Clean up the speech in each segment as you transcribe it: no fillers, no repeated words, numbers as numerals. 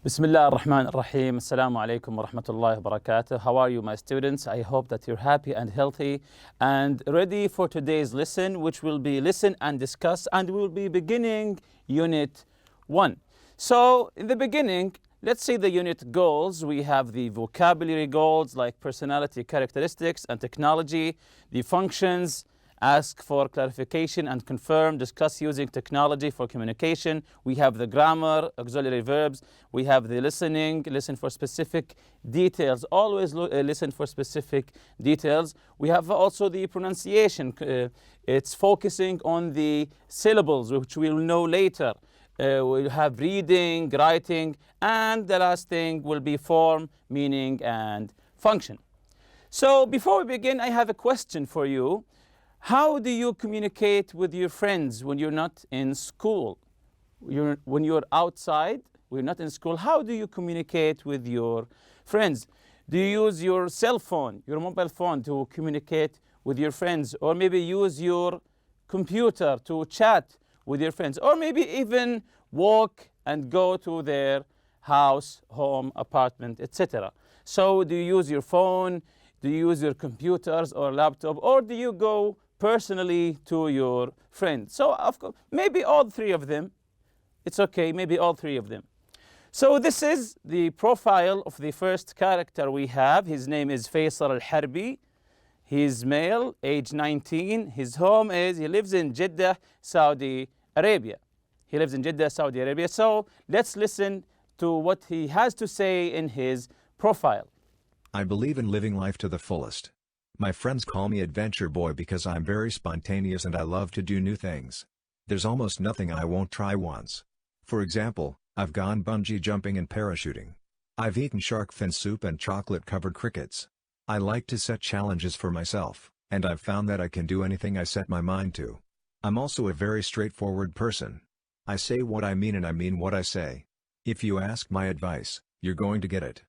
Bismillah ar-Rahman ar-Rahim. Assalamu alaikum wa rahmatullahi wa barakatuh. How are you, my students? I hope that you're happy and healthy and ready for today's lesson, which will be listen and discuss, and we'll be beginning Unit 1. So, in the beginning, let's see the unit goals. We have the vocabulary goals like personality characteristics and technology, the functions, ask for clarification and confirm, discuss using technology for communication. We have the grammar, auxiliary verbs. We have the listening, listen for specific details. Always listen for specific details. We have also the pronunciation. It's focusing on the syllables, which we'll know later. We'll have reading, writing, and the last thing will be form, meaning, and function. So before we begin, I have a question for you. How do you communicate with your friends when you're not in school? When you're outside, we're not in school, how do you communicate with your friends? Do you use your cell phone, your mobile phone to communicate with your friends? Or maybe use your computer to chat with your friends? Or maybe even walk and go to their house, home, apartment, etc. So do you use your phone? Do you use your computers or laptop? Or do you go personally to your friend? So of course, maybe all three of them. It's okay, maybe all three of them. So this is the profile of the first character we have. His name is Faisal Al-Harbi. He's male, age 19. His home is, he lives in Jeddah, Saudi Arabia. He lives in Jeddah, Saudi Arabia. So let's listen to what he has to say in his profile. I believe in living life to the fullest. My friends call me Adventure Boy because I'm very spontaneous and I love to do new things. There's almost nothing I won't try once. For example, I've gone bungee jumping and parachuting. I've eaten shark fin soup and chocolate-covered crickets. I like to set challenges for myself, and I've found that I can do anything I set my mind to. I'm also a very straightforward person. I say what I mean and I mean what I say. If you ask my advice, you're going to get it.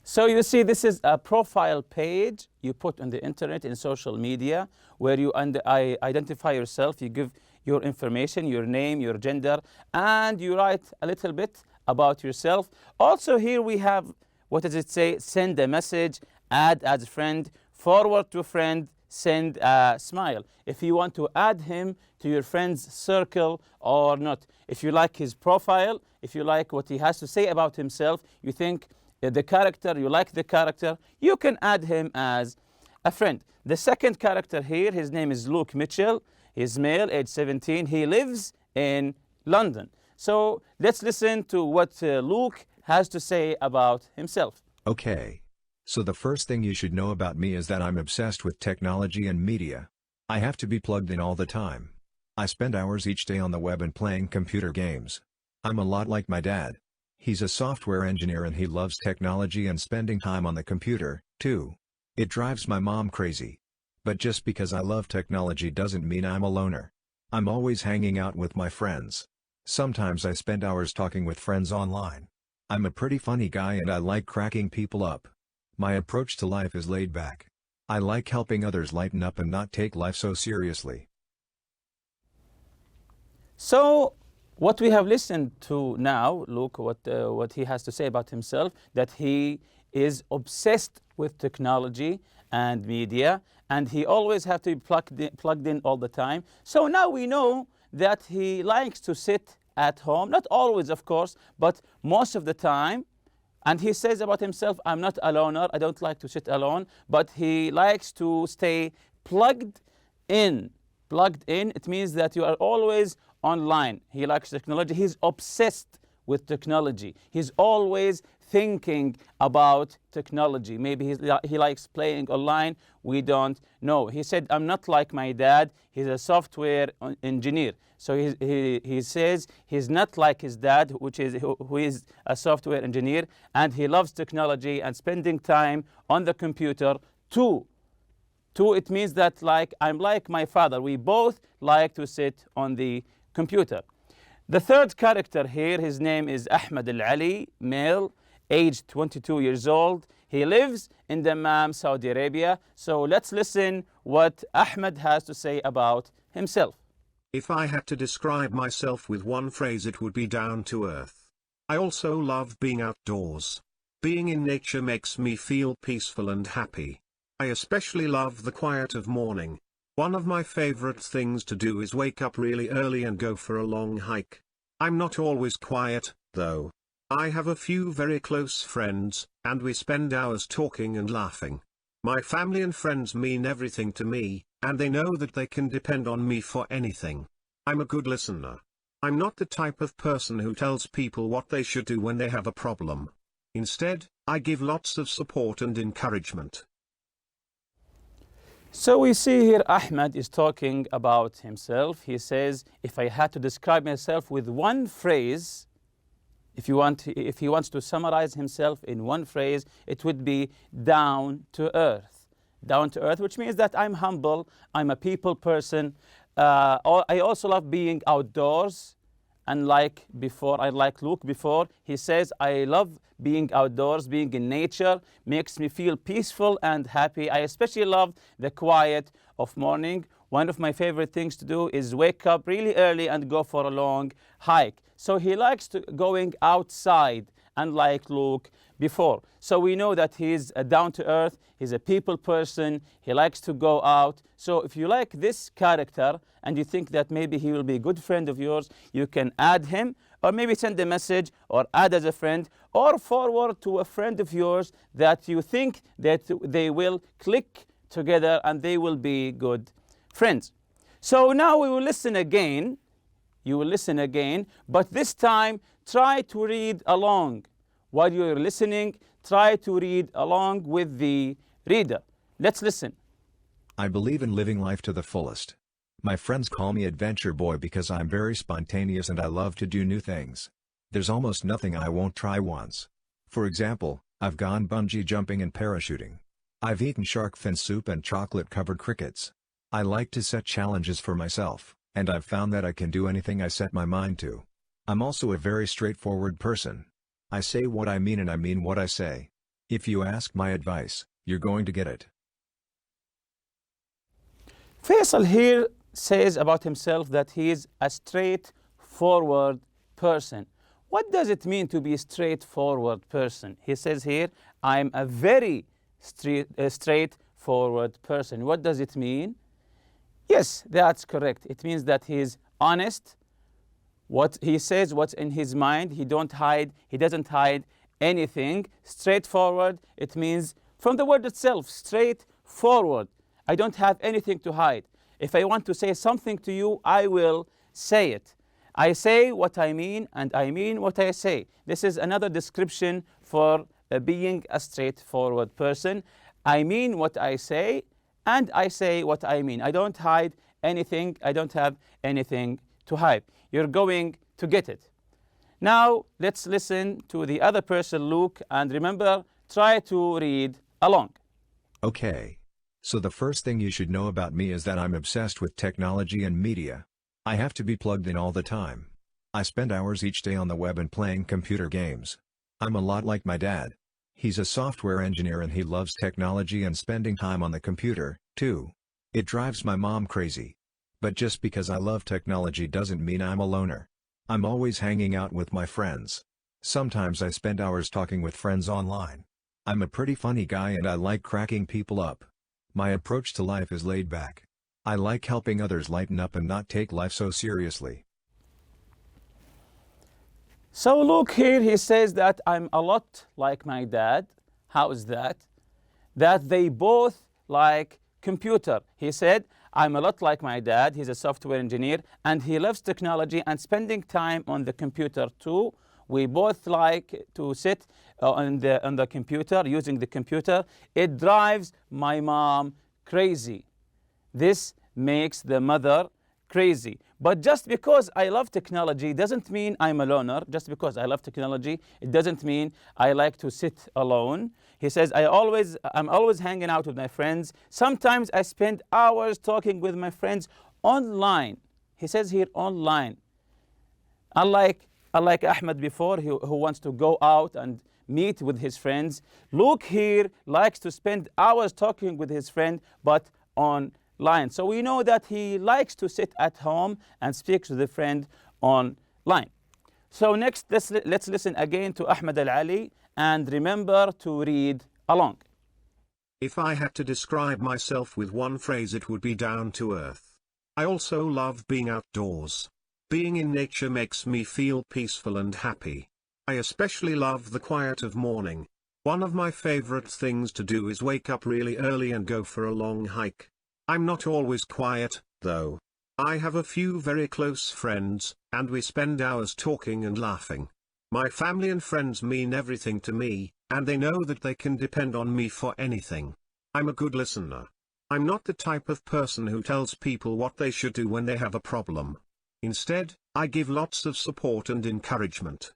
So you see, this is a profile page you put on the internet, in social media, where you identify yourself, you give your information, your name, your gender, and you write a little bit about yourself. Also here we have, what does it say? Send a message, add as a friend, forward to friend, send a smile. If you want to add him to your friend's circle or not. If you like his profile, if you like what he has to say about himself, you think the character, you like the character, you can add him as a friend. The second character here, his name is Luke Mitchell. He's male, age 17. He lives in London. So let's listen to what Luke has to say about himself. Okay. So the first thing you should know about me is that I'm obsessed with technology and media. I have to be plugged in all the time. I spend hours each day on the web and playing computer games. I'm a lot like my dad. He's a software engineer and he loves technology and spending time on the computer, too. It drives my mom crazy. But just because I love technology doesn't mean I'm a loner. I'm always hanging out with my friends. Sometimes I spend hours talking with friends online. I'm a pretty funny guy and I like cracking people up. My approach to life is laid back. I like helping others lighten up and not take life so seriously. So what we have listened to now, look what he has to say about himself, that he is obsessed with technology and media, and he always have to be plugged in all the time. So now we know that he likes to sit at home, not always of course, but most of the time. And he says about himself, I'm not a loner, I don't like to sit alone, but he likes to stay plugged in. Plugged in, it means that you are always online. He likes technology. He's obsessed with technology. He's always thinking about technology. Maybe he likes playing online. We don't know. He said, I'm not like my dad. He's a software engineer. So he says he's not like his dad, who is a software engineer, and he loves technology and spending time on the computer too. It means that I'm like my father. We both like to sit on the computer. The third character here, his name is Ahmed Al-Ali, male, aged 22 years old. He lives in Dammam, Saudi Arabia. So let's listen what Ahmed has to say about himself. If I had to describe myself with one phrase, it would be down to earth. I also love being outdoors. Being in nature makes me feel peaceful and happy. I especially love the quiet of morning. One of my favorite things to do is wake up really early and go for a long hike. I'm not always quiet, though. I have a few very close friends, and we spend hours talking and laughing. My family and friends mean everything to me, and they know that they can depend on me for anything. I'm a good listener. I'm not the type of person who tells people what they should do when they have a problem. Instead, I give lots of support and encouragement. So we see here Ahmed is talking about himself. He says, if I had to describe myself with one phrase, if he wants to summarize himself in one phrase, it would be down to earth. Down to earth, which means that I'm humble, I'm a people person. I also love being outdoors. And like Luke before, he says, I love being outdoors, being in nature, makes me feel peaceful and happy. I especially love the quiet of morning. One of my favorite things to do is wake up really early and go for a long hike. So he likes going outside, unlike Luke before. So we know that he's down to earth, he's a people person, he likes to go out. So if you like this character and you think that maybe he will be a good friend of yours, you can add him, or maybe send a message or add as a friend, or forward to a friend of yours that you think that they will click together and they will be good friends. So now we will listen again. You will listen again, but this time try to read along. While you're listening, try to read along with the reader. Let's listen. I believe in living life to the fullest. My friends call me Adventure Boy because I'm very spontaneous and I love to do new things. There's almost nothing I won't try once. For example, I've gone bungee jumping and parachuting. I've eaten shark fin soup and chocolate-covered crickets. I like to set challenges for myself, and I've found that I can do anything I set my mind to. I'm also a very straightforward person. I say what I mean and I mean what I say. If you ask my advice, you're going to get it. Faisal here says about himself that he is a straightforward person. What does it mean to be a straightforward person? He says here, I'm a very straightforward person. What does it mean? Yes, that's correct. It means that he is honest. What he says, what's in his mind, he doesn't hide anything. Straightforward, it means from the word itself, straightforward. I don't have anything to hide. If I want to say something to you, I will say it. I say what I mean and I mean what I say. This is another description for being a straightforward person. I mean what I say and I say what I mean. I don't hide anything. I don't have anything to hide. You're going to get it. Now, let's listen to the other person, Luke, and remember, try to read along. Okay. So the first thing you should know about me is that I'm obsessed with technology and media. I have to be plugged in all the time. I spend hours each day on the web and playing computer games. I'm a lot like my dad. He's a software engineer and he loves technology and spending time on the computer, too. It drives my mom crazy. But just because I love technology doesn't mean I'm a loner. I'm always hanging out with my friends. Sometimes I spend hours talking with friends online. I'm a pretty funny guy and I like cracking people up. My approach to life is laid back. I like helping others lighten up and not take life so seriously. So look here, he says that I'm a lot like my dad. How is that? That they both like computer. He said, I'm a lot like my dad. He's a software engineer and he loves technology and spending time on the computer too. We both like to sit on the computer, using the computer. It drives my mom crazy. This makes the mother crazy. But just because I love technology doesn't mean I'm a loner. Just because I love technology, it doesn't mean I like to sit alone. He says, I'm always hanging out with my friends. Sometimes I spend hours talking with my friends online. He says here online. Unlike Ahmed before, who wants to go out and meet with his friends, Luke here likes to spend hours talking with his friend, but online. So we know that he likes to sit at home and speak to the friend online. So next, let's listen again to Ahmed Al-Ali and remember to read along. If I had to describe myself with one phrase, it would be down to earth. I also love being outdoors. Being in nature makes me feel peaceful and happy. I especially love the quiet of morning. One of my favorite things to do is wake up really early and go for a long hike. I'm not always quiet, though. I have a few very close friends, and we spend hours talking and laughing. My family and friends mean everything to me, and they know that they can depend on me for anything. I'm a good listener. I'm not the type of person who tells people what they should do when they have a problem. Instead, I give lots of support and encouragement.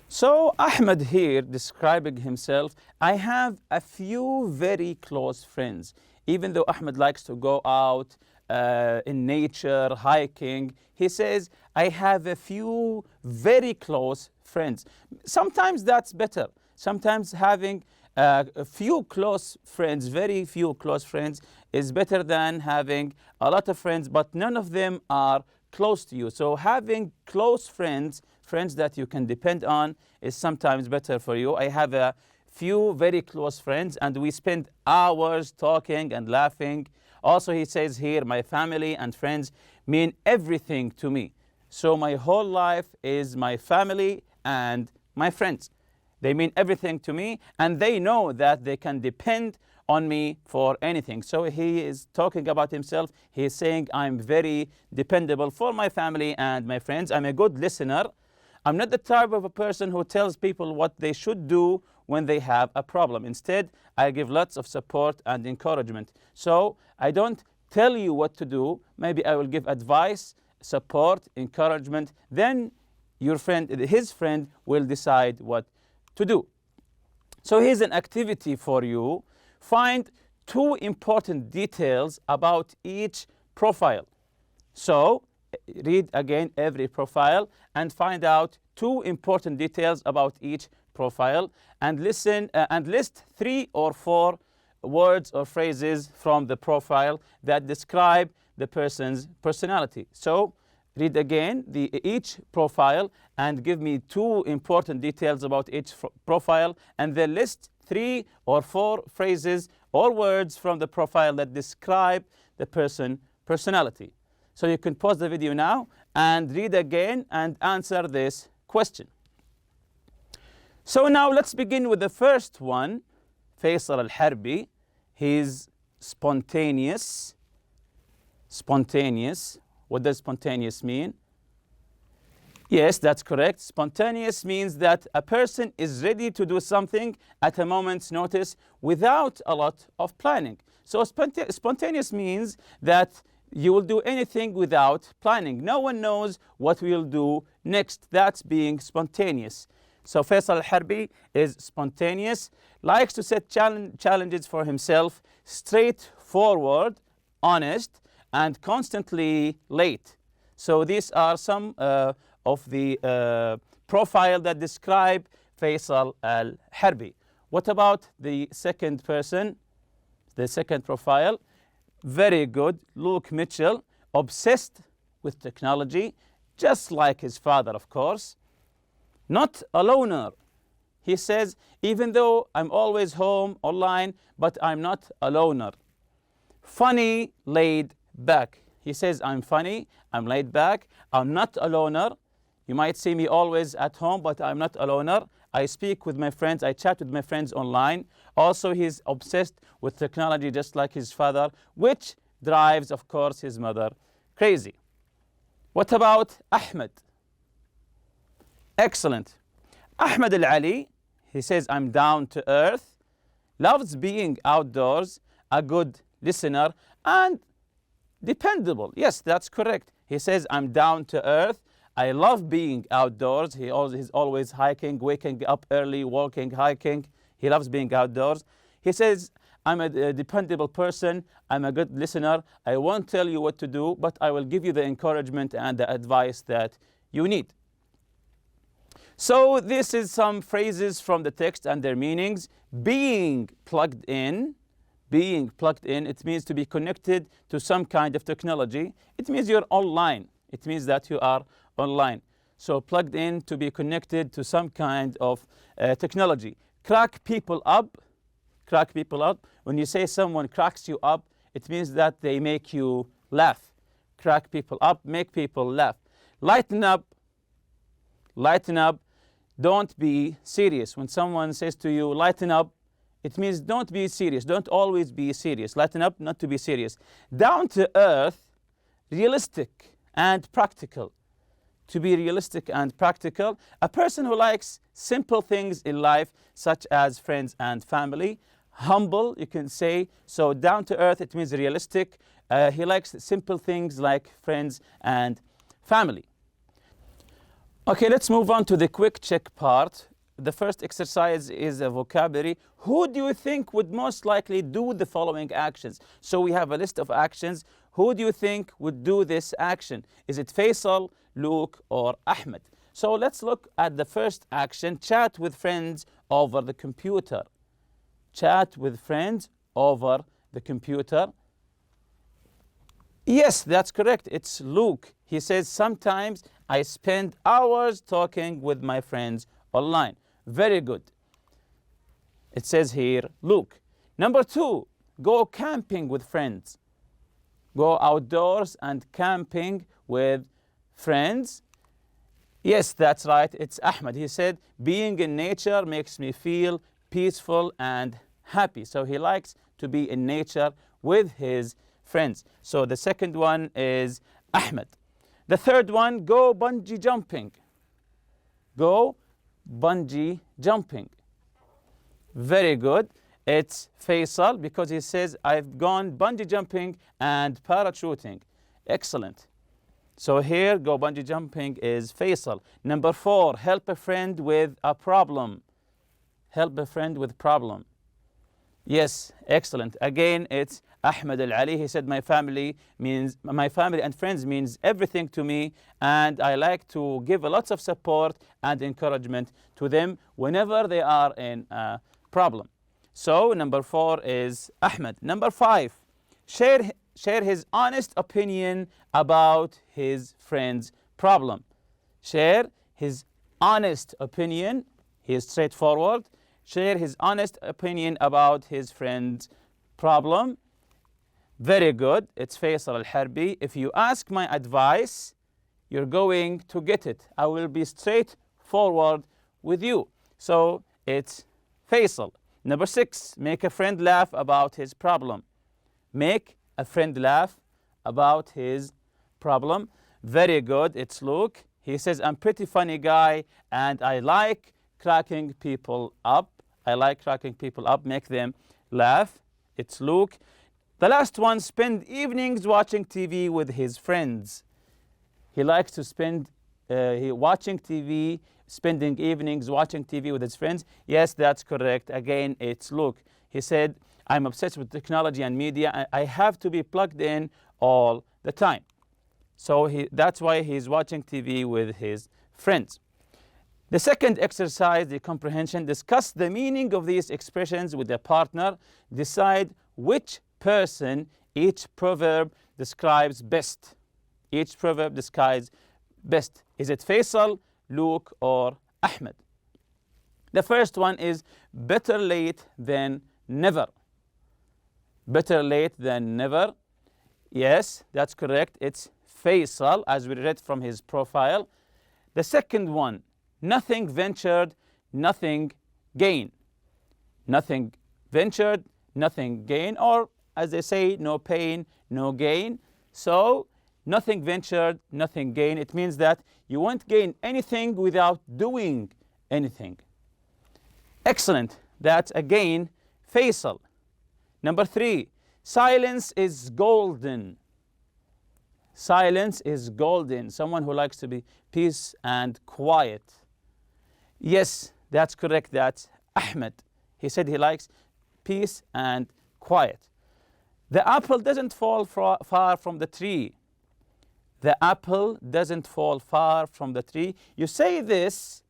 So Ahmed here describing himself, I have a few very close friends. Even though Ahmed likes to go out in nature, hiking, he says, I have a few very close friends. Sometimes that's better. Sometimes having a few close friends, very few close friends, is better than having a lot of friends, but none of them are close to you. So having close friends, friends that you can depend on, is sometimes better for you. I have a few very close friends, and we spend hours talking and laughing. Also, he says here, my family and friends mean everything to me. So my whole life is my family and my friends. They mean everything to me, and they know that they can depend on me for anything. So he is talking about himself. He is saying, I'm very dependable for my family and my friends. I'm a good listener. I'm not the type of a person who tells people what they should do when they have a problem. Instead, I give lots of support and encouragement. So I don't tell you what to do. Maybe I will give advice, support, encouragement. Then your friend, his friend, will decide what to do. So here's an activity for you. Find 2 important details about each profile. So read again every profile and find out 2 important details about each profile, and listen and list 3 or 4 words or phrases from the profile that describe the person's personality. So read again each profile and give me 2 important details about each profile, and then list 3 or 4 phrases or words from the profile that describe the personality. So you can pause the video now and read again and answer this question. So now let's begin with the first one. Faisal Al-Harbi. He's spontaneous. Spontaneous. What does spontaneous mean? Yes, that's correct. Spontaneous means that a person is ready to do something at a moment's notice without a lot of planning. So spontaneous means that you will do anything without planning. No one knows what we'll do next. That's being spontaneous. So Faisal Al-Harbi is spontaneous, likes to set challenges for himself, straightforward, honest, and constantly late. So these are some of the profile that describe Faisal Al-Harbi. What about the second person, the second profile? Very good. Luke Mitchell, obsessed with technology, just like his father, of course. Not a loner. He says, even though I'm always home online, but I'm not a loner. Funny, laid back. He says, I'm funny, I'm laid back, I'm not a loner. You might see me always at home, but I'm not a loner. I speak with my friends, I chat with my friends online. Also, he's obsessed with technology just like his father, which drives, of course, his mother crazy. What about Ahmed? Excellent. Ahmed Al-Ali, he says, I'm down to earth, loves being outdoors, a good listener, and dependable. Yes, that's correct. He says, I'm down to earth. I love being outdoors. He's always hiking, waking up early, walking, hiking. He loves being outdoors. He says, I'm a dependable person. I'm a good listener. I won't tell you what to do, but I will give you the encouragement and the advice that you need. So this is some phrases from the text and their meanings. Being plugged in, it means to be connected to some kind of technology. It means you're online. It means that you are online. So plugged in, to be connected to some kind of technology. Crack people up. Crack people up. When you say someone cracks you up, it means that they make you laugh. Crack people up, make people laugh. Lighten up. Lighten up. Don't be serious. When someone says to you, lighten up, it means don't be serious. Don't always be serious. Lighten up, not to be serious. Down to earth, realistic and practical. To be realistic and practical. A person who likes simple things in life, such as friends and family. Humble, you can say. So down to earth, it means realistic. He likes simple things like friends and family. Okay, let's move on to the quick check part. The first exercise is a vocabulary. Who do you think would most likely do the following actions? So we have a list of actions. Who do you think would do this action? Is it Faisal, Luke, or Ahmed? So let's look at the first action. Chat with friends over the computer. Chat with friends over the computer. Yes, that's correct. It's Luke. He says, sometimes I spend hours talking with my friends online. Very good. It says here, Luke. Number 2, go camping with friends. Go outdoors and camping with friends. Yes, that's right. It's Ahmed. He said, being in nature makes me feel peaceful and happy. So he likes to be in nature with his friends. So the second one is Ahmed. The third one, go bungee jumping. Go bungee jumping. Very good. It's Faisal because he says, I've gone bungee jumping and parachuting. Excellent. So here, go bungee jumping is Faisal. Number 4, help a friend with a problem. Help a friend with problem. Yes, excellent. Again, it's Ahmed Al-Ali. He said, my family and friends means everything to me, and I like to give lots of support and encouragement to them whenever they are in a problem. So number 4 is Ahmed. Number 5, share his honest opinion about his friend's problem. Share his honest opinion. He is straightforward. Share his honest opinion about his friend's problem. Very good. It's Faisal Al-Harbi. If you ask my advice, you're going to get it. I will be straightforward with you. So it's Faisal. Number 6, make a friend laugh about his problem. Make a friend laugh about his problem. Very good. It's Luke. He says, I'm pretty funny guy and I like cracking people up. I like cracking people up, make them laugh. It's Luke. The last one, spend evenings watching TV with his friends. He likes to spend watching TV, spending evenings watching TV with his friends. Yes, that's correct. Again, it's Luke. He said, I'm obsessed with technology and media. I have to be plugged in all the time. So that's why he's watching TV with his friends. The second exercise, the comprehension, discuss the meaning of these expressions with a partner. Decide which person each proverb describes best. Each proverb describes best. Is it Faisal, Luke, or Ahmed? The first one is better late than never. Better late than never. Yes, that's correct. It's Faisal, as we read from his profile. The second one, nothing ventured, nothing gained. Nothing ventured, nothing gained, or as they say, no pain, no gain. So nothing ventured, nothing gained. It means that you won't gain anything without doing anything. Excellent. That's again Faisal. Number 3, silence is golden. Silence is golden. Someone who likes to be peace and quiet. Yes, that's correct. That's Ahmed. He said he likes peace and quiet. The apple doesn't fall far from the tree. The apple doesn't fall far from the tree. You say this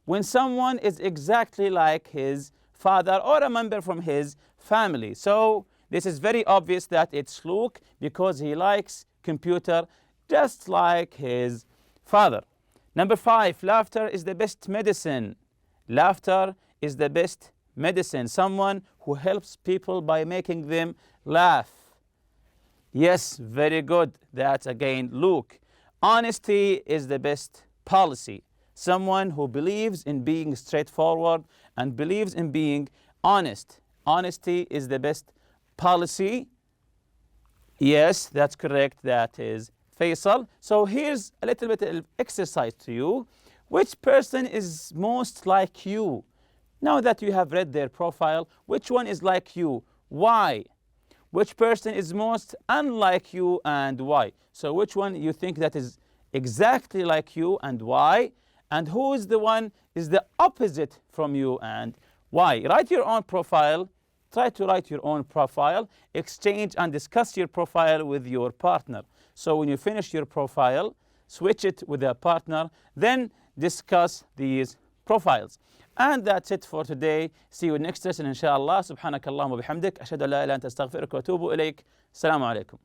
when someone is exactly like his father or a member from his family. So this is very obvious that it's Luke because he likes computer just like his father. Number 5, laughter is the best medicine. Laughter is the best medicine. Someone who helps people by making them laugh. Yes, very good. That's again Luke. Honesty is the best policy. Someone who believes in being straightforward and believes in being honest. Honesty is the best policy. Yes, that's correct. That is Faisal. So here's a little bit of exercise to you. Which person is most like you? Now that you have read their profile, which one is like you? Why? Which person is most unlike you and why? So which one you think that is exactly like you and why? And who is the one is the opposite from you and why? Write your own profile. Try to write your own profile. Exchange and discuss your profile with your partner. So when you finish your profile, switch it with a partner, then discuss these profiles. And that's it for today. See you next lesson, inshallah. سبحانك اللهم وبحمدك. أشهد أن لا إله إلا أنت أستغفرك وأتوب إليك. السلام عليكم.